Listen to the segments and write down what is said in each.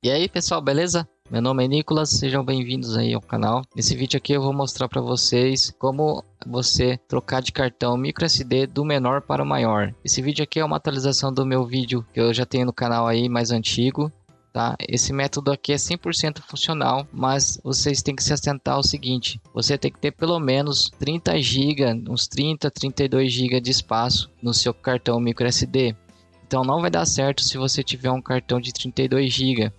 E aí pessoal, beleza? Meu nome é Nicolas, sejam bem-vindos aí ao canal. Nesse vídeo aqui eu vou mostrar para vocês como você trocar de cartão microSD do menor para o maior. Esse vídeo aqui é uma atualização do meu vídeo que eu já tenho no canal aí mais antigo, tá? Esse método aqui é 100% funcional, mas vocês têm que se atentar ao seguinte: você tem que ter pelo menos 30 GB, uns 32 GB de espaço no seu cartão microSD. Então não vai dar certo se você tiver um cartão de 32 GB.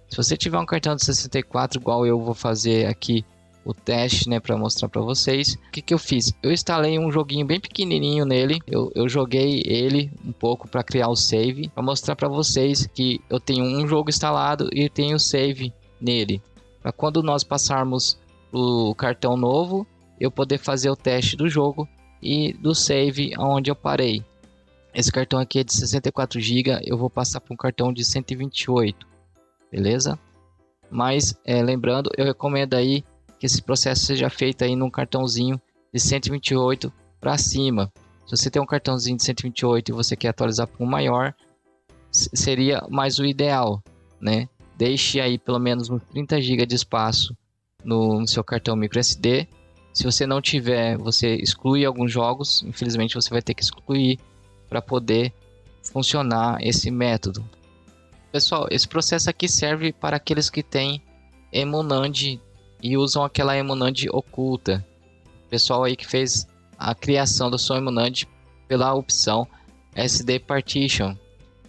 Se você tiver um cartão de 64, igual eu vou fazer aqui o teste, né, para mostrar para vocês. O que que eu fiz? Eu instalei um joguinho bem pequenininho nele. Eu joguei ele um pouco para criar o save, para mostrar para vocês que eu tenho um jogo instalado e tenho save nele. Para quando nós passarmos o cartão novo, eu poder fazer o teste do jogo e do save onde eu parei. Esse cartão aqui é de 64 GB, eu vou passar para um cartão de 128. Beleza? Mas lembrando, eu recomendo aí que esse processo seja feito aí num cartãozinho de 128 para cima. Se você tem um cartãozinho de 128 e você quer atualizar para um maior, seria mais o ideal, né? Deixe aí pelo menos uns 30 GB de espaço no seu cartão microSD. Se você não tiver, você exclui alguns jogos. Infelizmente você vai ter que excluir para poder funcionar esse método. Pessoal, esse processo aqui serve para aqueles que têm Emunand e usam aquela Emunand oculta. Pessoal aí que fez a criação da sua Emunand pela opção SD Partition.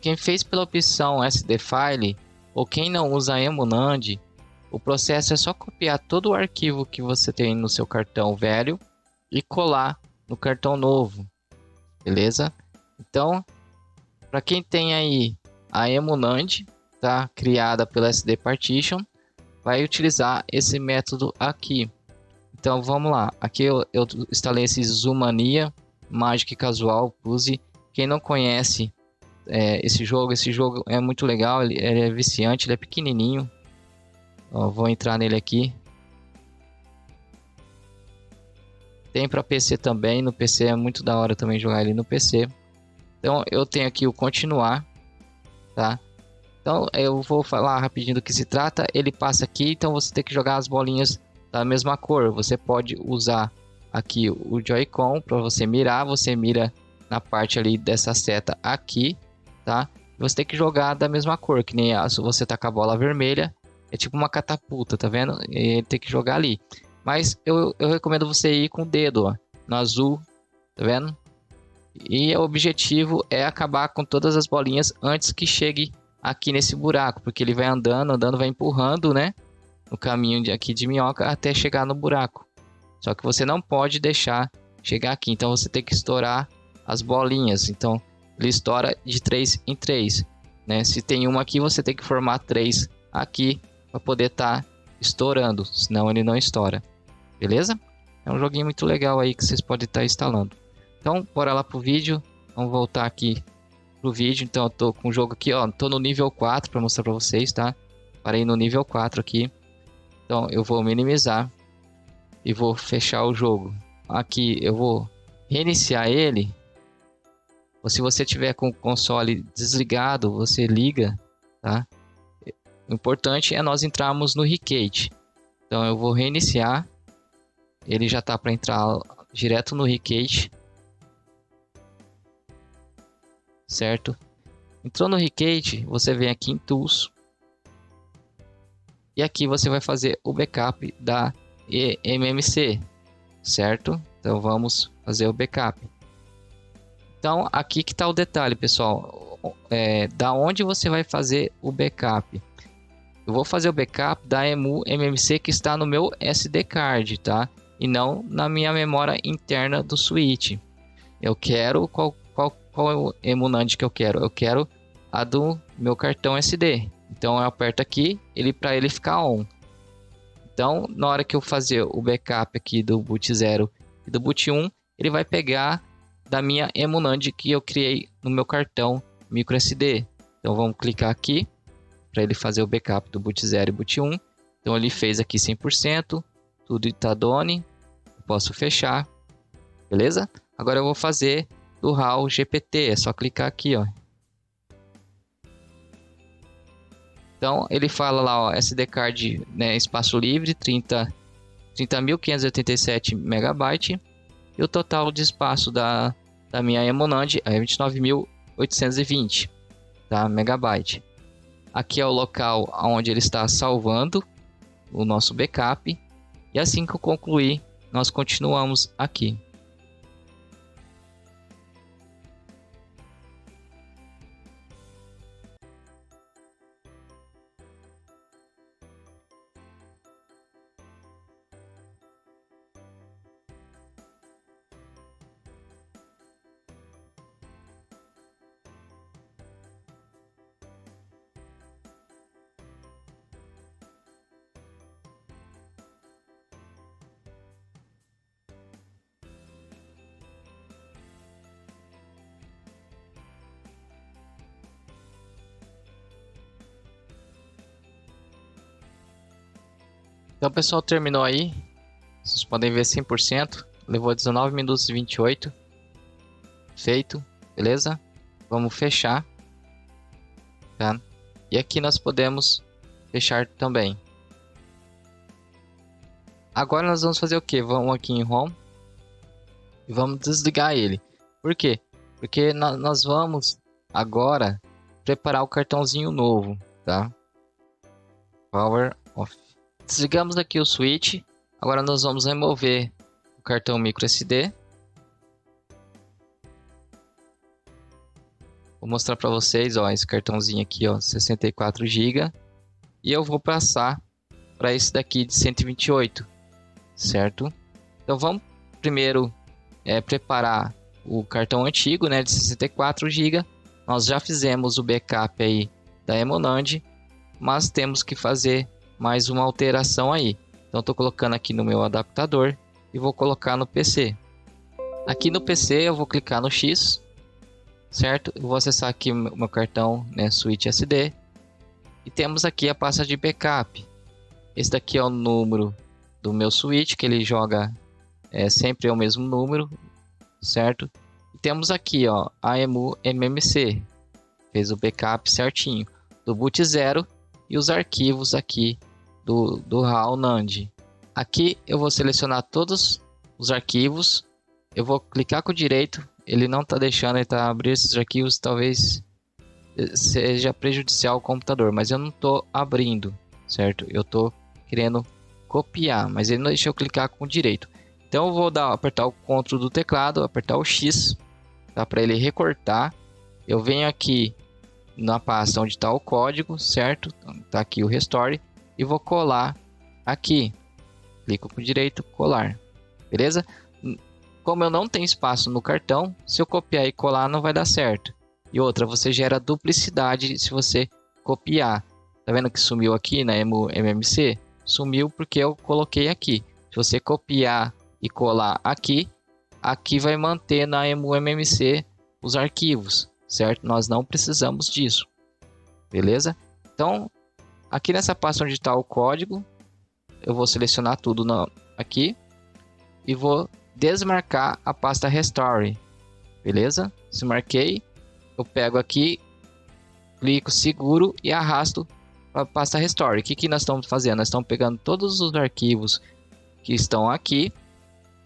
Quem fez pela opção SD File ou quem não usa Emunand, o processo é só copiar todo o arquivo que você tem no seu cartão velho e colar no cartão novo, beleza? Então, para quem tem aí a Emunand, tá, criada pela SD Partition, vai utilizar esse método aqui. Então vamos lá, aqui eu instalei esse Zoomania Magic Casual Plus. Quem não conhece esse jogo é muito legal, ele é viciante, ele é pequenininho. Ó, vou entrar nele aqui. Tem para PC também, no PC é muito da hora também jogar ele no PC. Então eu tenho aqui o continuar, tá? Então eu vou falar rapidinho do que se trata. Ele passa aqui, então você tem que jogar as bolinhas da mesma cor. Você pode usar aqui o Joy-Con para você mirar. Você mira na parte ali dessa seta aqui, tá? Você tem que jogar da mesma cor, que nem se você tá com a bola vermelha, é tipo uma catapulta, tá vendo? E tem que jogar ali. Mas eu recomendo você ir com o dedo, ó, no azul, tá vendo? E o objetivo é acabar com todas as bolinhas antes que chegue aqui nesse buraco, porque ele vai andando, vai empurrando, né, no caminho aqui de minhoca até chegar no buraco. Só que você não pode deixar chegar aqui, então você tem que estourar as bolinhas. Então ele estoura de 3 em 3, né? Se tem uma aqui, você tem que formar 3 aqui para poder estar estourando, senão ele não estoura. Beleza? É um joguinho muito legal aí que vocês podem estar instalando. Então, bora lá pro vídeo. Vamos voltar aqui pro vídeo. Então, eu tô com o jogo aqui, ó. Tô no nível 4 para mostrar para vocês, tá? Parei no nível 4 aqui. Então, eu vou minimizar e vou fechar o jogo. Aqui eu vou reiniciar ele. Ou se você tiver com o console desligado, você liga, tá? O importante é nós entrarmos no Ricket. Então, eu vou reiniciar. Ele já tá para entrar direto no Ricket. Certo? Entrou no Ricket, você vem aqui em Tools. E aqui você vai fazer o backup da eMMC, certo? Então vamos fazer o backup. Então aqui que está o detalhe, pessoal. Da onde você vai fazer o backup? Eu vou fazer o backup da eMMC que está no meu SD card, tá? E não na minha memória interna do Switch. Eu quero qual é o Emunand que eu quero? Eu quero a do meu cartão SD. Então eu aperto aqui, para ele ficar on. Então na hora que eu fazer o backup aqui do boot 0 e do boot 1, ele vai pegar da minha Emunand que eu criei no meu cartão microSD. Então vamos clicar aqui para ele fazer o backup do boot 0 e boot 1. Então ele fez aqui 100%, tudo está done. Eu posso fechar, beleza? Agora eu vou fazer do RAW GPT, é só clicar aqui, ó. Então ele fala lá, ó, SD card, né, espaço livre, 30.587 MB. E o total de espaço da minha Emonand é 29.820, tá, megabyte. Aqui é o local onde ele está salvando o nosso backup. E assim que eu concluir, nós continuamos aqui. Então, pessoal, terminou aí. Vocês podem ver 100%. Levou 19 minutos e 28. Feito, beleza? Vamos fechar, tá? E aqui nós podemos fechar também. Agora nós vamos fazer o que? Vamos aqui em Home e vamos desligar ele. Por quê? Porque nós vamos agora preparar o cartãozinho novo, tá? Power off. Desligamos aqui o switch. Agora nós vamos remover o cartão micro SD. Vou mostrar para vocês, ó, esse cartãozinho aqui, ó, 64 GB. E eu vou passar para esse daqui de 128, certo? Então vamos primeiro preparar o cartão antigo, né, de 64 GB. Nós já fizemos o backup aí da Emonand, mas temos que fazer mais uma alteração aí. Então estou colocando aqui no meu adaptador e vou colocar no PC. Aqui no PC eu vou clicar no X, certo? Eu vou acessar aqui o meu cartão, né, Switch SD. E temos aqui a pasta de backup. Esse daqui é o número do meu Switch, que ele joga sempre é o mesmo número, certo? E temos aqui, ó, a EMU-MMC. Fez o backup certinho do boot 0 e os arquivos aqui do RAW NAND. Aqui eu vou selecionar todos os arquivos. Eu vou clicar com o direito. Ele não está deixando, ele está abrindo esses arquivos, talvez seja prejudicial ao computador, mas eu não estou abrindo, certo? Eu estou querendo copiar, mas ele não deixa eu clicar com o direito. Então eu vou apertar o Ctrl do teclado, apertar o X, tá, para ele recortar. Eu venho aqui na pasta onde está o código, certo? Tá aqui o restore e vou colar aqui. Clico com o direito, colar, beleza? Como eu não tenho espaço no cartão, se eu copiar e colar não vai dar certo. E outra, você gera duplicidade se você copiar. Tá vendo que sumiu aqui na EMU-MMC? Sumiu porque eu coloquei aqui. Se você copiar e colar aqui, aqui vai manter na EMU-MMC os arquivos, certo? Nós não precisamos disso, beleza? Então, aqui nessa pasta onde está o código, eu vou selecionar tudo aqui e vou desmarcar a pasta Restore, beleza? Se marquei, eu pego aqui, clico seguro e arrasto para a pasta Restore. O que nós estamos fazendo? Nós estamos pegando todos os arquivos que estão aqui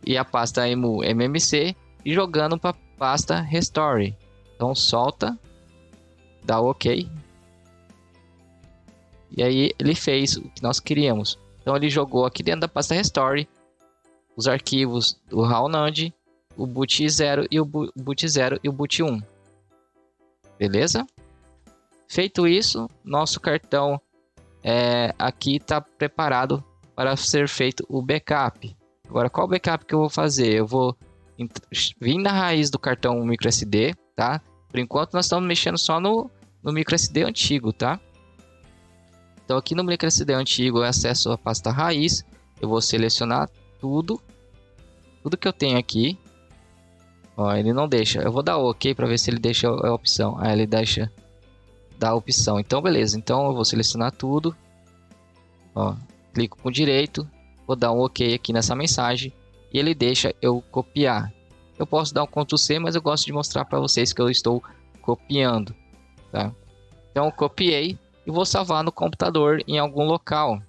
e a pasta EMU-MMC e jogando para a pasta Restore. Então solta, dá OK. E aí ele fez o que nós queríamos. Então ele jogou aqui dentro da pasta Restore os arquivos do RAW NAND, o boot 0 e o boot 0 e o boot 1. Beleza? Feito isso, nosso cartão aqui está preparado para ser feito o backup. Agora, qual backup que eu vou fazer? Eu vou vir na raiz do cartão microSD, tá? Por enquanto nós estamos mexendo só no microSD antigo, tá? Então aqui no microSD antigo eu acesso a pasta raiz, eu vou selecionar tudo que eu tenho aqui. Ó, ele não deixa. Eu vou dar OK para ver se ele deixa a opção. Ah, ele deixa da opção. Então beleza. Então eu vou selecionar tudo. Ó, clico com direito, vou dar um OK aqui nessa mensagem e ele deixa eu copiar. Eu posso dar um Ctrl C, mas eu gosto de mostrar para vocês que eu estou copiando, tá? Então eu copiei e vou salvar no computador em algum local.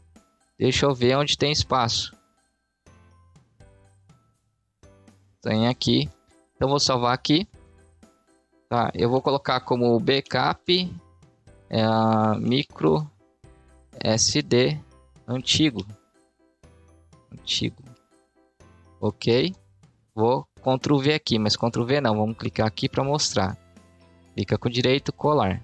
Deixa eu ver onde tem espaço. Tem aqui. Então vou salvar aqui. Tá, eu vou colocar como backup micro SD antigo. Ok. Vou Ctrl V aqui, mas Ctrl V não. Vamos clicar aqui para mostrar. Clica com direito, colar.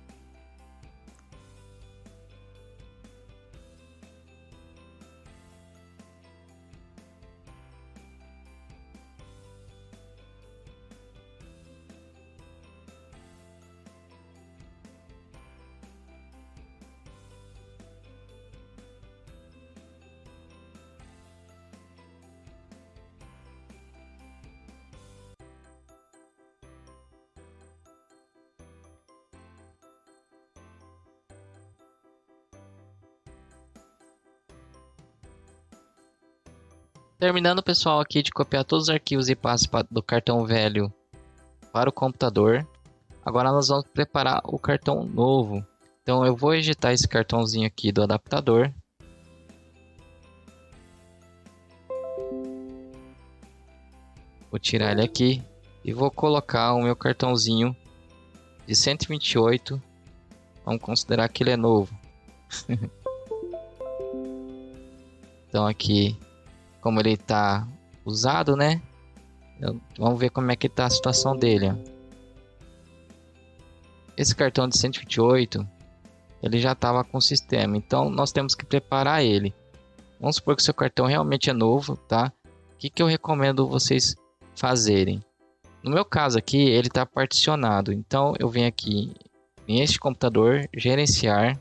Terminando, pessoal, aqui de copiar todos os arquivos e passos do cartão velho para o computador. Agora nós vamos preparar o cartão novo. Então eu vou ejetar esse cartãozinho aqui do adaptador. Vou tirar ele aqui e vou colocar o meu cartãozinho de 128. Vamos considerar que ele é novo. Então aqui, como ele está usado, né? Vamos ver como é que está a situação dele. Ó. Esse cartão de 128, ele já estava com o sistema. Então nós temos que preparar ele. Vamos supor que o seu cartão realmente é novo, tá? O que eu recomendo vocês fazerem? No meu caso aqui, ele está particionado. Então eu venho aqui em este computador, gerenciamento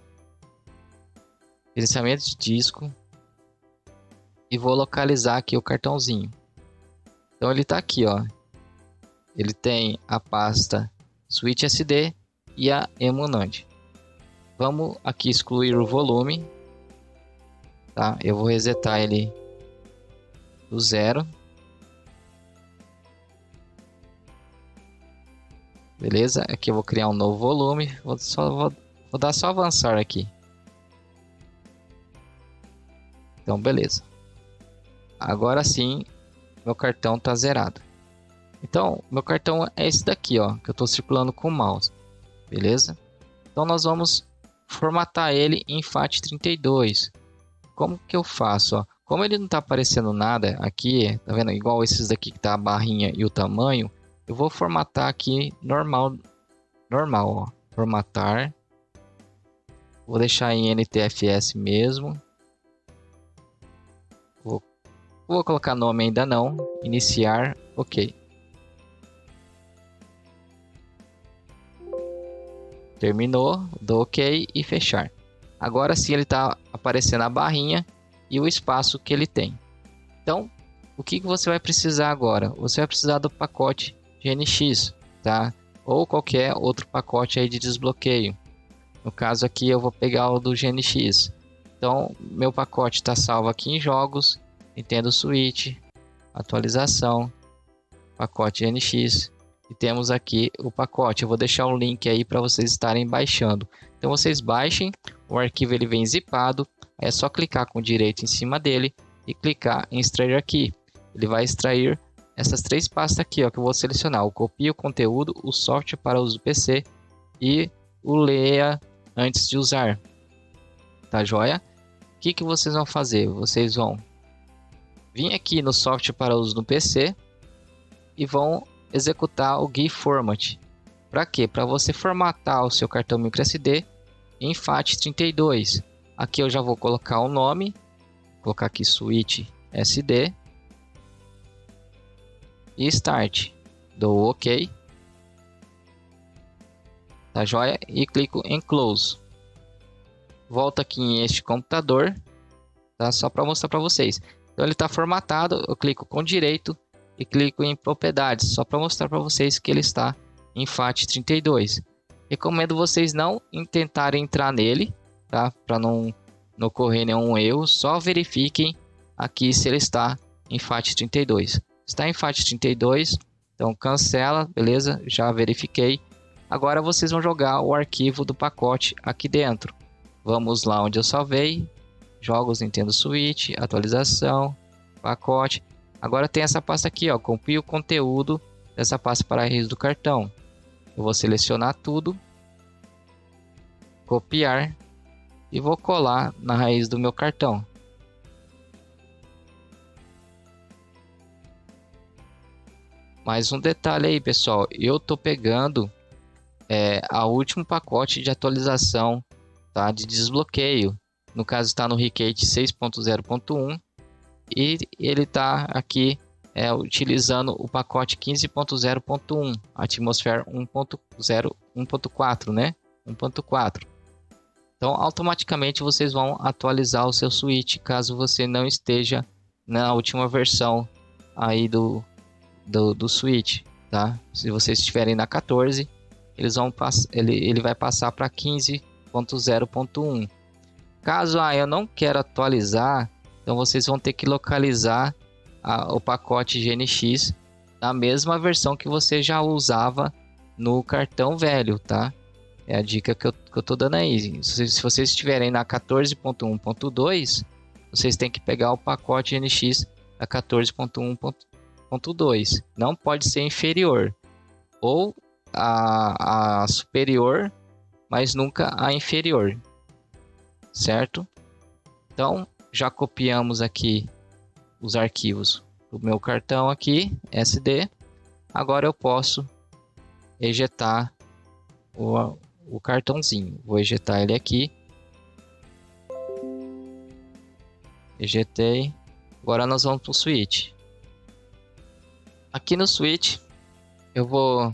de disco. E vou localizar aqui o cartãozinho. Então ele está aqui, ó. Ele tem a pasta Switch SD e a Emunand. Vamos aqui excluir o volume. Tá? Eu vou resetar ele do zero. Beleza? Aqui eu vou criar um novo volume. Vou dar só avançar aqui. Então beleza. Agora sim, meu cartão está zerado. Então, meu cartão é esse daqui, ó, que eu estou circulando com o mouse. Beleza? Então, nós vamos formatar ele em FAT32. Como que eu faço? Ó? Como ele não está aparecendo nada aqui, tá vendo? Igual esses daqui que tá a barrinha e o tamanho, eu vou formatar aqui normal, ó. Formatar. Vou deixar em NTFS mesmo. Vou colocar nome ainda não. Iniciar, ok. Terminou, dou ok e fechar. Agora sim ele está aparecendo a barrinha e o espaço que ele tem. Então, o que você vai precisar agora? Você vai precisar do pacote GNX, tá? Ou qualquer outro pacote aí de desbloqueio. No caso aqui eu vou pegar o do GNX. Então, meu pacote está salvo aqui em jogos. Nintendo Switch, atualização, pacote NX e temos aqui o pacote. Eu vou deixar o link aí para vocês estarem baixando. Então vocês baixem, o arquivo ele vem zipado, é só clicar com o direito em cima dele e clicar em extrair aqui. Ele vai extrair essas três pastas aqui, ó, que eu vou selecionar: o copia o conteúdo, o software para uso do PC e o leia antes de usar. Tá joia? O que vocês vão fazer? Vocês vão vir aqui no software para uso no PC e vão executar o GUI Format. Para quê? Para você formatar o seu cartão microSD em FAT32. Aqui eu já vou colocar o nome, vou colocar aqui Switch SD e Start. Dou OK. Tá joia? E clico em Close. Volto aqui em este computador, tá? Só para mostrar para vocês. Então ele está formatado, eu clico com direito e clico em propriedades, só para mostrar para vocês que ele está em FAT32. Recomendo vocês não tentarem entrar nele, tá? Para não ocorrer nenhum erro, só verifiquem aqui se ele está em FAT32. Está em FAT32, então cancela, beleza? Já verifiquei. Agora vocês vão jogar o arquivo do pacote aqui dentro. Vamos lá onde eu salvei. Jogos Nintendo Switch, atualização, pacote. Agora tem essa pasta aqui, ó, copie o conteúdo dessa pasta para a raiz do cartão. Eu vou selecionar tudo, copiar e vou colar na raiz do meu cartão. Mais um detalhe aí, pessoal, eu tô pegando a último pacote de atualização, tá, de desbloqueio. No caso está no Ricket 6.0.1 e ele está aqui utilizando o pacote 15.0.1, Atmosphere 1.0, 1.4, né? 1.4. Então, automaticamente vocês vão atualizar o seu Switch caso você não esteja na última versão aí do Switch, tá? Se vocês estiverem na 14, ele vai passar para 15.0.1. Caso eu não quero atualizar, então vocês vão ter que localizar o pacote GNX na mesma versão que você já usava no cartão velho, tá? É a dica que eu tô dando aí. Se vocês estiverem na 14.1.2, vocês têm que pegar o pacote GNX da 14.1.2. Não pode ser inferior. Ou a superior, mas nunca a inferior. Certo? Então, já copiamos aqui os arquivos do meu cartão aqui, SD. Agora eu posso ejetar o cartãozinho. Vou ejetar ele aqui. Ejetei. Agora nós vamos para o Switch. Aqui no Switch, eu vou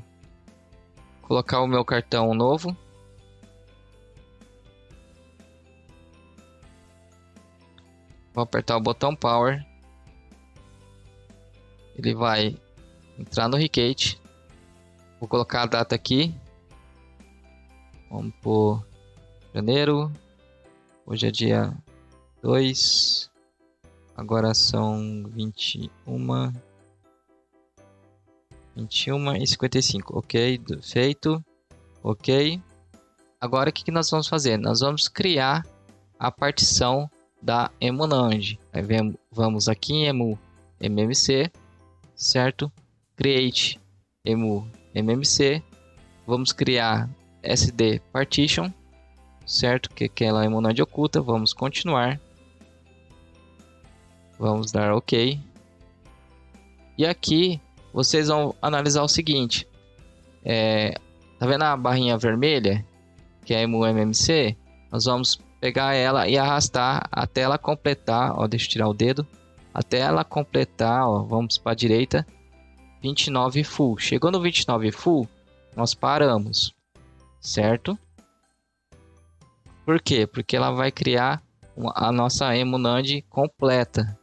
colocar o meu cartão novo. Vou apertar o botão Power. Ele vai entrar no Ricket. Vou colocar a data aqui. Vamos por janeiro. Hoje é dia 2. Agora são 21 e 55. Ok, feito. Ok. Agora o que nós vamos fazer? Nós vamos criar a partição da Emunand. Vamos aqui em emu mmc, certo? Create emu mmc. Vamos criar sd partition, certo? Que aquela Emunand oculta. Vamos continuar. Vamos dar OK. E aqui vocês vão analisar o seguinte. Tá vendo a barrinha vermelha? Que é a emu mmc. Nós vamos pegar ela e arrastar até ela completar, ó, deixa eu tirar o dedo, até ela completar, ó, vamos para a direita, 29 full. Chegou no 29 full, nós paramos, certo? Por quê? Porque ela vai criar a nossa Emunand completa,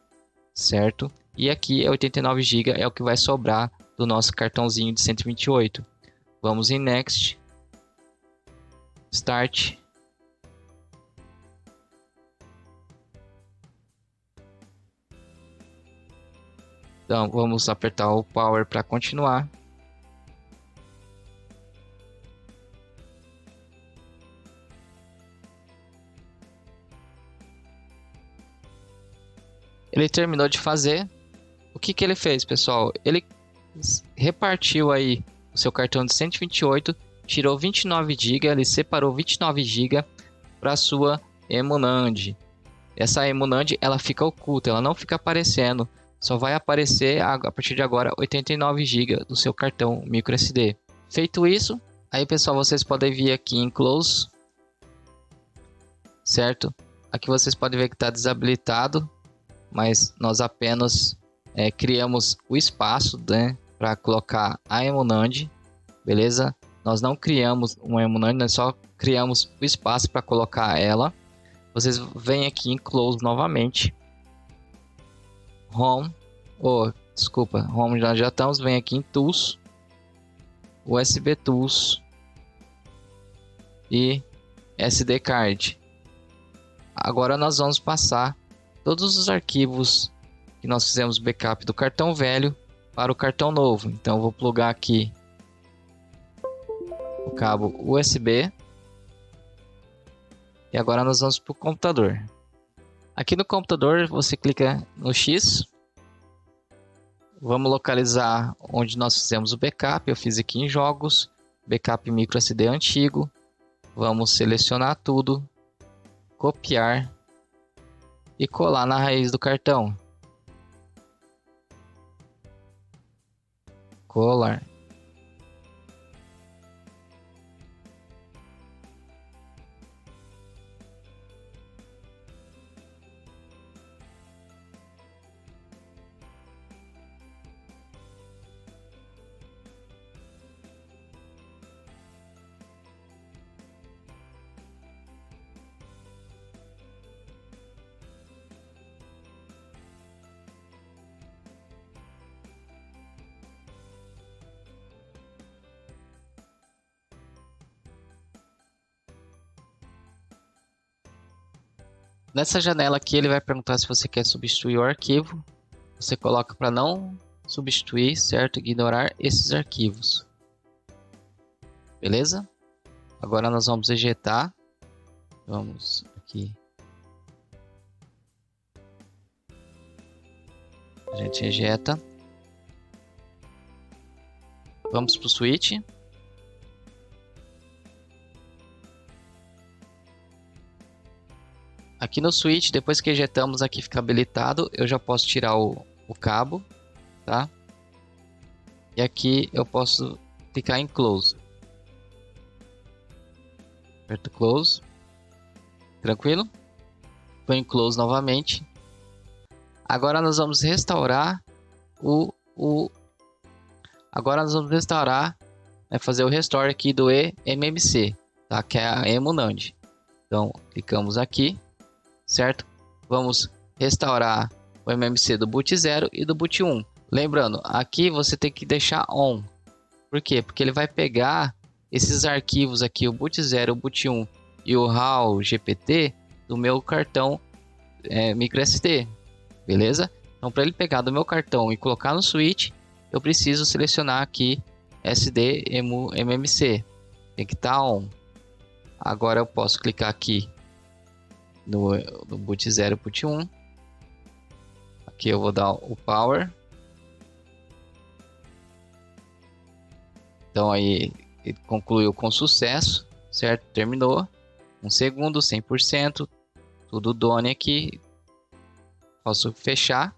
certo? E aqui é 89 GB, é o que vai sobrar do nosso cartãozinho de 128. Vamos em Next, Start. Então, vamos apertar o Power para continuar. Ele terminou de fazer. O que ele fez, pessoal? Ele repartiu aí o seu cartão de 128, tirou 29 GB, ele separou 29 GB para sua Emunand. Essa Emunand, ela fica oculta, ela não fica aparecendo. Só vai aparecer a partir de agora 89 GB do seu cartão microSD. Feito isso, aí pessoal, vocês podem vir aqui em Close, certo? Aqui vocês podem ver que está desabilitado, mas nós apenas criamos o espaço, né, para colocar a Emunand, beleza? Nós não criamos uma Emunand, nós só criamos o espaço para colocar ela. Vocês vêm aqui em Close novamente. Home, desculpa, Home já estamos, vem aqui em Tools, USB Tools e SD Card. Agora nós vamos passar todos os arquivos que nós fizemos backup do cartão velho para o cartão novo. Então eu vou plugar aqui o cabo USB, E agora nós vamos para o computador. Aqui no computador você clica no X. Vamos localizar onde nós fizemos o backup. Eu fiz aqui em jogos, backup micro SD antigo. Vamos selecionar tudo, copiar e colar na raiz do cartão. Colar. Nessa janela aqui ele vai perguntar se você quer substituir o arquivo. Você coloca para não substituir, certo? Ignorar esses arquivos. Beleza? Agora nós vamos ejetar. Vamos aqui. A gente ejeta. Vamos para o switch. Aqui no switch, depois que ejetamos aqui fica habilitado, eu já posso tirar o cabo, tá? E aqui eu posso clicar em close. Aperto close. Tranquilo? Põe em close novamente. Agora nós vamos restaurar Agora nós vamos restaurar, fazer o restore aqui do eMMC, tá? Que é a eMunand. Então, clicamos aqui, certo? Vamos restaurar o eMMC do boot 0 e do boot 1. Lembrando, aqui você tem que deixar on. Por quê? Porque ele vai pegar esses arquivos aqui, o boot 0, o boot 1 e o RAW GPT do meu cartão microSD, beleza? Então, para ele pegar do meu cartão e colocar no switch, eu preciso selecionar aqui SD eMMC. Tem que estar on. Agora eu posso clicar aqui no boot 0, boot 1. Aqui eu vou dar o power. Então aí ele concluiu com sucesso, certo? Terminou. 1 segundo, 100%. Tudo done aqui. Posso fechar.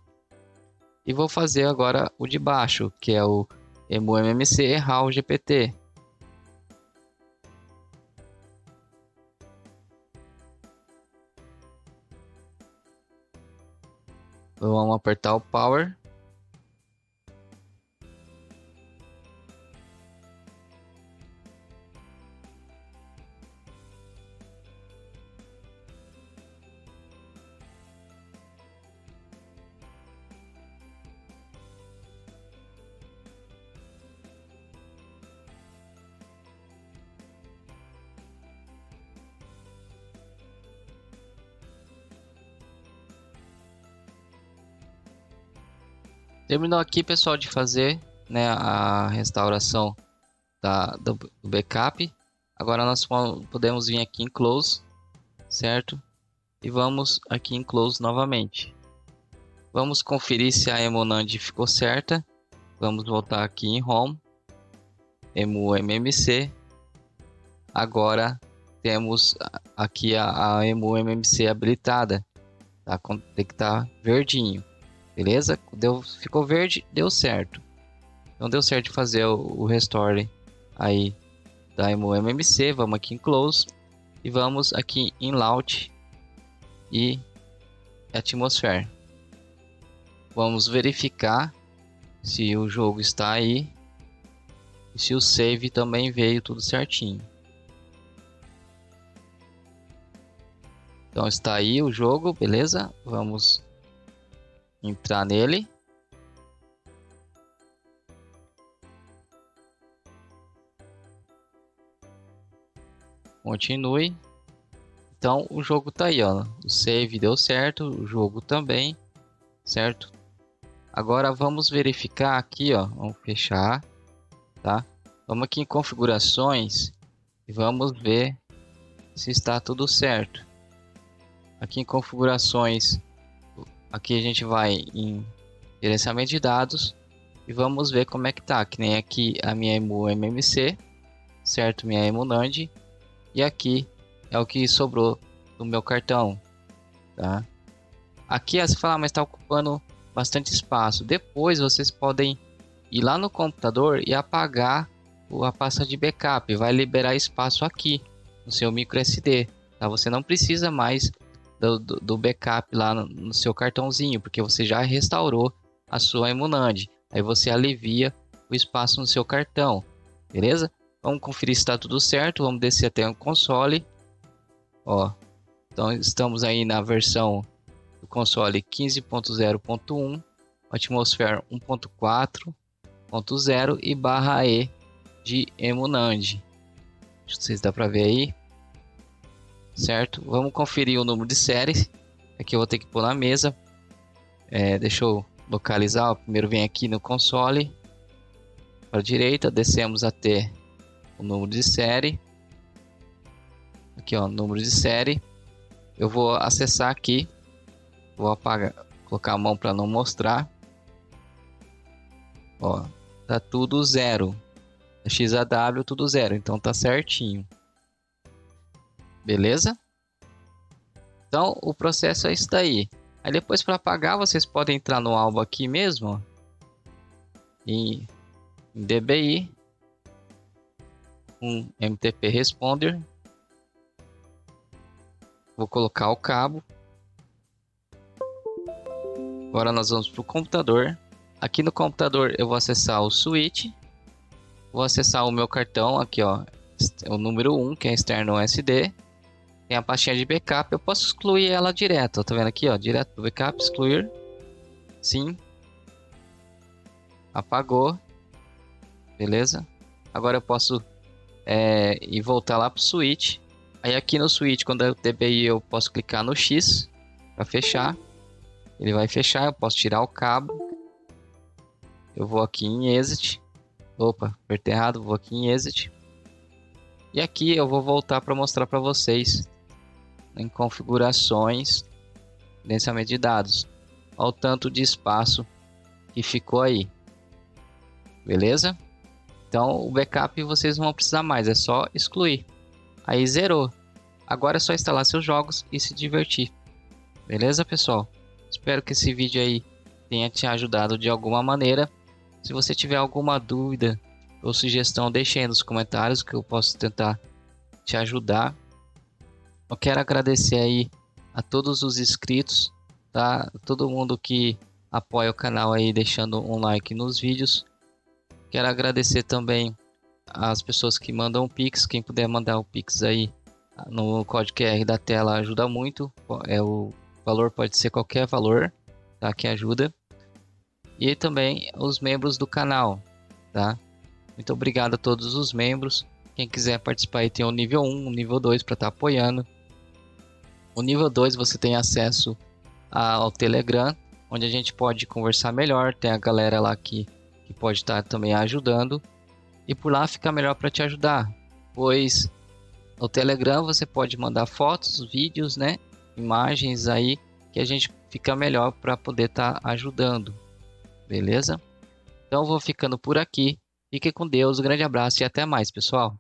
E vou fazer agora o de baixo, que é o eMMC RAW GPT. Vamos apertar o power. Terminou aqui, pessoal, de fazer, né, a restauração do backup. Agora nós podemos vir aqui em close, certo? E vamos aqui em close novamente. Vamos conferir se a eMunand ficou certa. Vamos voltar aqui em home, eMMC. Agora temos aqui a eMMC habilitada, tá? Tem que estar verdinho. Beleza? Ficou verde, deu certo. Então deu certo de fazer o restore aí da eMMC. Vamos aqui em close e vamos aqui em launch e atmosphere. Vamos verificar se o jogo está aí e se o save também veio tudo certinho. Então está aí o jogo, beleza? Vamos entrar nele. Continue. Então o jogo tá aí, ó. O save deu certo, o jogo também, certo? Agora vamos verificar aqui, ó. Vamos fechar, tá? Vamos aqui em configurações e vamos ver se está tudo certo. Aqui em configurações, aqui a gente vai em gerenciamento de dados e vamos ver como é que tá, que nem aqui a minha emu MMC, certo? Minha emu NAND, e aqui é o que sobrou do meu cartão, tá? Aqui você fala, mas está ocupando bastante espaço. Depois vocês podem ir lá no computador e apagar a pasta de backup, vai liberar espaço aqui no seu micro SD, tá? Você não precisa mais do backup lá no seu cartãozinho, porque você já restaurou a sua emu NAND. Aí você alivia o espaço no seu cartão, beleza? Vamos conferir se está tudo certo. Vamos descer até o console. Ó, então estamos aí na versão do console 15.0.1, Atmosphere 1.4.0 e /E de emu NAND. Não sei se dá para ver aí, certo? Vamos conferir o número de série. Aqui eu vou ter que pôr na mesa. Deixa eu localizar. Ó, primeiro vem aqui no console para a direita, descemos até o número de série. Aqui, ó, número de série. Eu vou acessar aqui. Vou apagar, colocar a mão para não mostrar. Ó, tá tudo zero. XAW tudo zero, então tá certinho. Beleza? Então o processo é isso daí. Aí depois, para apagar, vocês podem entrar no álbum aqui mesmo, ó, em DBI, um MTP Responder. Vou colocar o cabo. Agora nós vamos para o computador. Aqui no computador eu vou acessar o switch. Vou acessar o meu cartão aqui, ó, o número 1, que é externo SD. Tem a pastinha de backup, eu posso excluir ela direto, ó, tá vendo aqui, ó, direto do backup, excluir. Sim. Apagou. Beleza? Agora eu posso ir voltar lá pro switch. Aí aqui no switch, quando eu DBI, eu posso clicar no X para fechar. Ele vai fechar, eu posso tirar o cabo. Eu vou aqui em Exit. Opa, apertei errado, vou aqui em Exit. E aqui eu vou voltar para mostrar para vocês em configurações, gerenciamento de dados. Olha o tanto de espaço que ficou aí. Beleza? Então o backup vocês não vão precisar mais, é só excluir. Aí zerou. Agora é só instalar seus jogos e se divertir. Beleza, pessoal? Espero que esse vídeo aí tenha te ajudado de alguma maneira. Se você tiver alguma dúvida ou sugestão, deixe aí nos comentários que eu posso tentar te ajudar. Eu quero agradecer aí a todos os inscritos, tá? Todo mundo que apoia o canal aí, deixando um like nos vídeos. Quero agradecer também as pessoas que mandam o Pix. Quem puder mandar o Pix aí no código QR da tela ajuda muito. O valor pode ser qualquer valor, tá? Que ajuda. E também os membros do canal, tá? Muito obrigado a todos os membros. Quem quiser participar aí tem o nível 1, o nível 2 para estar apoiando. O nível 2 você tem acesso ao Telegram, onde a gente pode conversar melhor. Tem a galera lá que pode estar também ajudando. E por lá fica melhor para te ajudar, pois no Telegram você pode mandar fotos, vídeos, né? Imagens aí que a gente fica melhor para poder estar ajudando. Beleza? Então eu vou ficando por aqui. Fique com Deus, um grande abraço e até mais, pessoal.